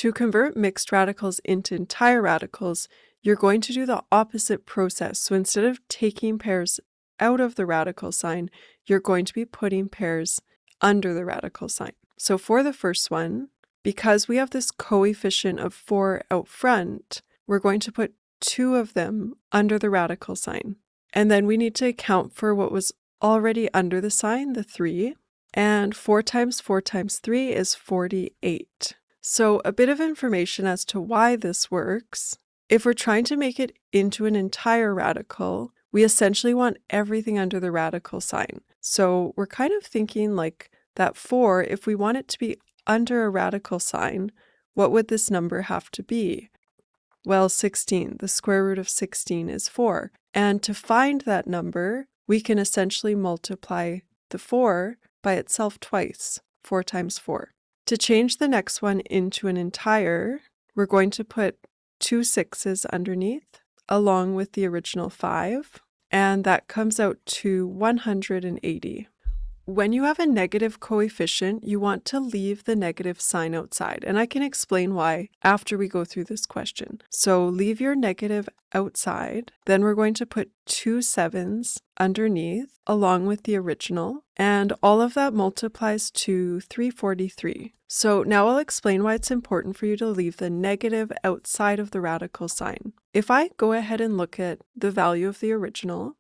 To convert mixed radicals into entire radicals, you're going to do the opposite process. So instead of taking pairs out of the radical sign, you're going to be putting pairs under the radical sign. So for the first one, because we have this coefficient of 4 out front, we're going to put 2 of them under the radical sign. And then we need to account for what was already under the sign, the 3. And 4 times 4 times 3 is 48. So a bit of information as to why this works. If we're trying to make it into an entire radical, we essentially want everything under the radical sign. So we're kind of thinking like that 4, if we want it to be under a radical sign, what would this number have to be? Well, 16. The square root of 16 is 4. And to find that number, we can essentially multiply the 4 by itself twice, 4 times 4. To change the next one into an entire, we're going to put 2 6s underneath, along with the original 5, and that comes out to 180. When you have a negative coefficient, you want to leave the negative sign outside, and I can explain why after we go through this question. So leave your negative outside, then we're going to put 2 7s underneath along with the original, and all of that multiplies to 343. So now I'll explain why it's important for you to leave the negative outside of the radical sign. If I go ahead and look at the value of the original,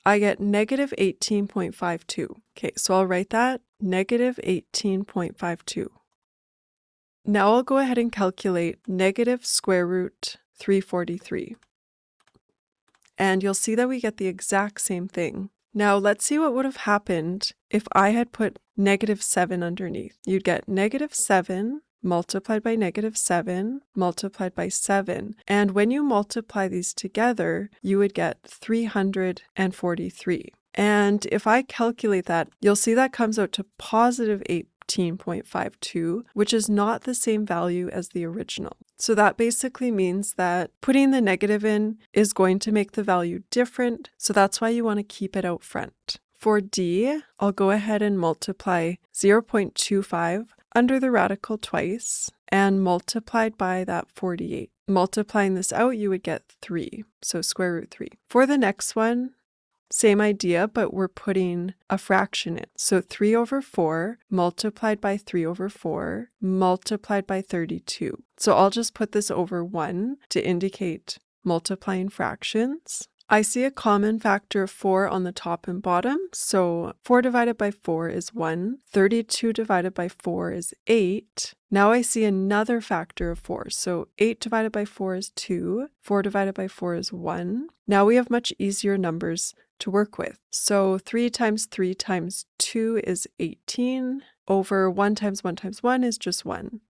I get negative 18.52. Okay, so I'll write that, negative 18.52. Now I'll go ahead and calculate negative square root 343. And you'll see that we get the exact same thing. Now let's see what would have happened if I had put negative 7 underneath. You'd get negative 7 multiplied by negative 7 multiplied by 7. And when you multiply these together, you would get 343. And if I calculate that, you'll see that comes out to positive 18.52, which is not the same value as the original. So that basically means that putting the negative in is going to make the value different. So that's why you want to keep it out front. For D, I'll go ahead and multiply 0.25 under the radical twice and multiplied by that 48. Multiplying this out, you would get 3, so square root 3. For the next one, same idea, but we're putting a fraction in. So 3 over 4 multiplied by 3 over 4 multiplied by 32. So I'll just put this over 1 to indicate multiplying fractions. I see a common factor of 4 on the top and bottom, so 4 divided by 4 is 1, 32 divided by 4 is 8. Now I see another factor of 4, so 8 divided by 4 is 2, 4 divided by 4 is 1. Now we have much easier numbers to work with. So 3 times 3 times 2 is 18, over 1 times 1 times 1 is just 1.